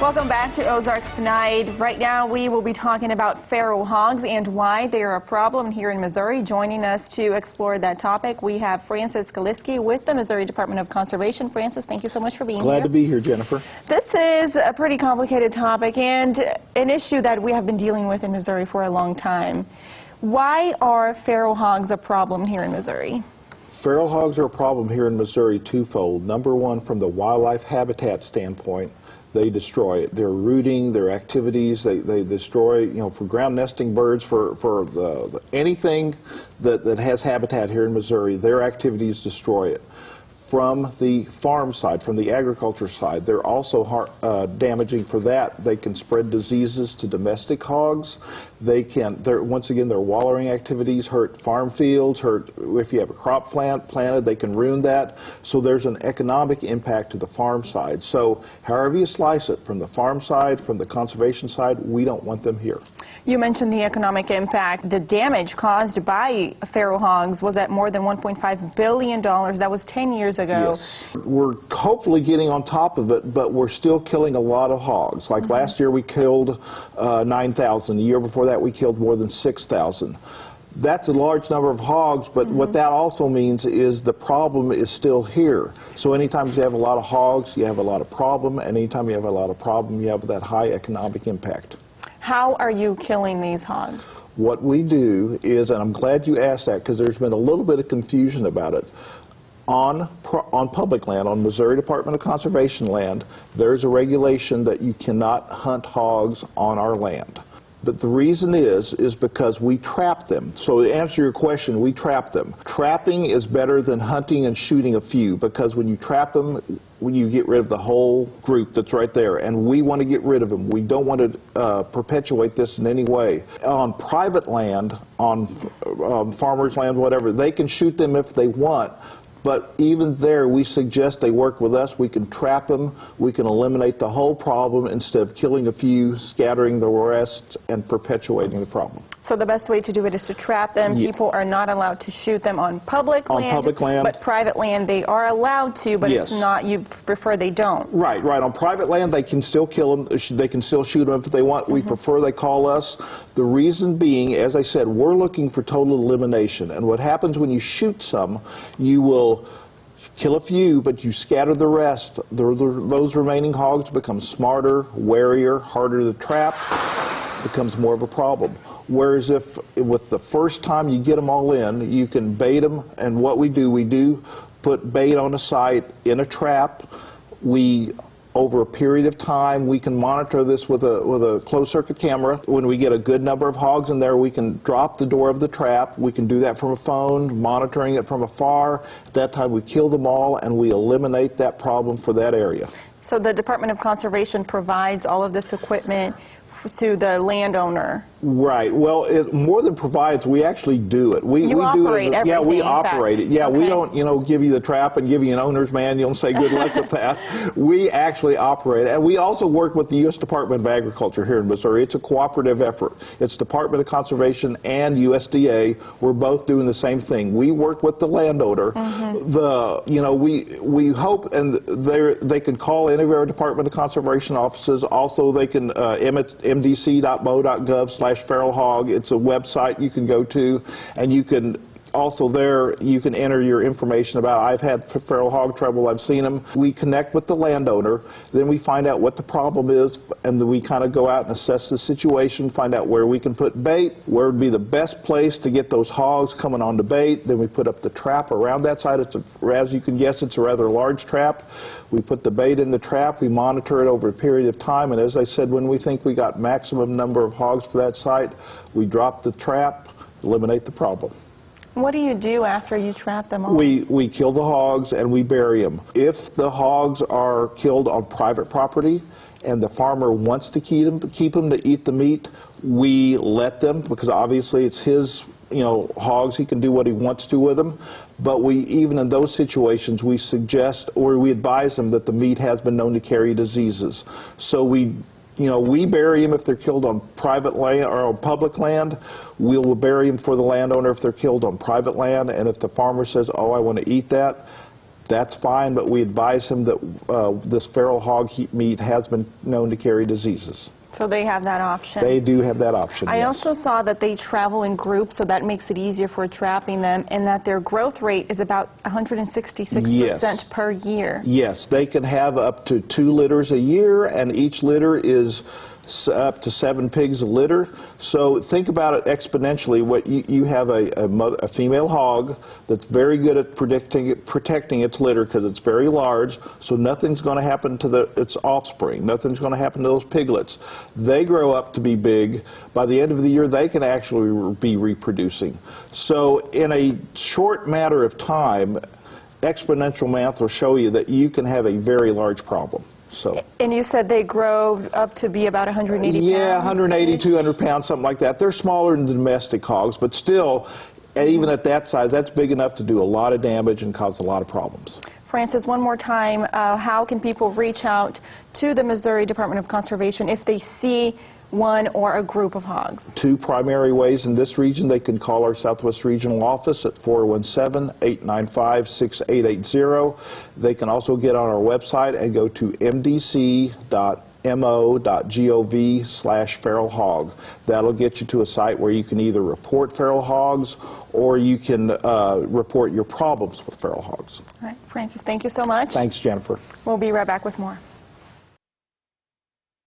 Welcome back to Ozarks Tonight. Right now we will be talking about feral hogs and why they are a problem here in Missouri. Joining us to explore that topic, we have Francis Kaliski with the Missouri Department of Conservation. Francis, thank you so much for being here. Glad to be here, Jennifer. This is a pretty complicated topic and an issue that we have been dealing with in Missouri for a long time. Why are feral hogs a problem here in Missouri? Feral hogs are a problem here in Missouri twofold. Number one, from the wildlife habitat standpoint, they destroy it. Their rooting, their activities, they destroy, for ground nesting birds, for anything that has habitat here in Missouri, their activities destroy it. From the farm side, from the agriculture side, they're also damaging for that. They can spread diseases to domestic hogs. Once again, their wallowing activities hurt farm fields, if you have a crop planted, they can ruin that. So there's an economic impact to the farm side. So however you slice it, from the farm side, from the conservation side, we don't want them here. You mentioned the economic impact. The damage caused by feral hogs was at more than $1.5 billion. That was 10 years ago. Yes. We're hopefully getting on top of it, but we're still killing a lot of hogs. Like last year we killed 9,000. The year before that we killed more than 6,000. That's a large number of hogs, but what that also means is the problem is still here. So anytime you have a lot of hogs, you have a lot of problem, and anytime you have a lot of problem, you have that high economic impact. How are you killing these hogs? What we do is, and I'm glad you asked that because there's been a little bit of confusion about it, on public land, on Missouri Department of Conservation land, there's a regulation that you cannot hunt hogs on our land. But the reason is because we trap them. So to answer your question, we trap them. Trapping is better than hunting and shooting a few, because when you trap them, you get rid of the whole group that's right there, and we want to get rid of them. We don't want to perpetuate this in any way. On private land, on farmers' land, whatever, they can shoot them if they want. But even there, we suggest they work with us. We can trap them. We can eliminate the whole problem instead of killing a few, scattering the rest, and perpetuating the problem. So the best way to do it is to trap them. Yeah. People are not allowed to shoot them on public land. On public land. But private land, they are allowed to, but yes. It's not, you prefer they don't. Right. On private land, they can still kill them. They can still shoot them if they want. We prefer they call us. The reason being, as I said, we're looking for total elimination. And what happens when you shoot some, you will kill a few, but you scatter the rest. Those remaining hogs become smarter, warier, harder to trap, becomes more of a problem. Whereas if with the first time you get them all in, you can bait them, and what we do put bait on a site in a trap. Over a period of time, we can monitor this with a closed-circuit camera. When we get a good number of hogs in there, we can drop the door of the trap. We can do that from a phone, monitoring it from afar. At that time, we kill them all, and we eliminate that problem for that area. So the Department of Conservation provides all of this equipment to the landowner. Right. Well, more than provides, we actually do it. You operate everything. Yeah, we operate it. Yeah, okay. We don't, give you the trap and give you an owner's manual and say good luck with that. We actually operate it. And we also work with the U.S. Department of Agriculture here in Missouri. It's a cooperative effort. It's Department of Conservation and USDA. We're both doing the same thing. We work with the landowner. We hope, and they can call any of our Department of Conservation offices. Also, they can mdc.mo.gov/feral hog. It's a website you can go to, and you can also there you can enter your information about I've had feral hog trouble, I've seen them. We connect with the landowner, then we find out what the problem is, and then we kind of go out and assess the situation, find out where we can put bait, where would be the best place to get those hogs coming on to bait. Then we put up the trap around that side. As you can guess, it's a rather large trap. We put the bait in the trap, we monitor it over a period of time, and as I said, when we think we got maximum number of hogs for that site, we drop the trap, eliminate the problem. What do you do after you trap them all? We kill the hogs and we bury them. If the hogs are killed on private property and the farmer wants to keep them to eat the meat, we let them, because obviously it's his hogs, he can do what he wants to with them. But even in those situations, we suggest or we advise them that the meat has been known to carry diseases. So we bury them if they're killed on private land or on public land. We'll bury them for the landowner if they're killed on private land. And if the farmer says, oh, I want to eat that, that's fine, but we advise him that this feral hog meat has been known to carry diseases. So they have that option. They do have that option, I yes. also saw that they travel in groups, so that makes it easier for trapping them, and that their growth rate is about 166% per year. Yes, they can have up to 2 litters a year, and each litter is up to 7 pigs a litter. So think about it exponentially. What you have a female hog that's very good at protecting its litter because it's very large, so nothing's going to happen to its offspring. Nothing's going to happen to those piglets. They grow up to be big. By the end of the year, they can actually be reproducing. So in a short matter of time, exponential math will show you that you can have a very large problem. So. And you said they grow up to be about 180 pounds? Yeah, 180, 200 pounds, something like that. They're smaller than the domestic hogs, but still, even at that size, that's big enough to do a lot of damage and cause a lot of problems. Francis, one more time, how can people reach out to the Missouri Department of Conservation if they see one or a group of hogs? 2 primary ways in this region. They can call our Southwest Regional Office at 417-895-6880. They can also get on our website and go to mdc.mo.gov/feral hog. That'll get you to a site where you can either report feral hogs or you can report your problems with feral hogs. All right, Francis, thank you so much. Thanks, Jennifer. We'll be right back with more.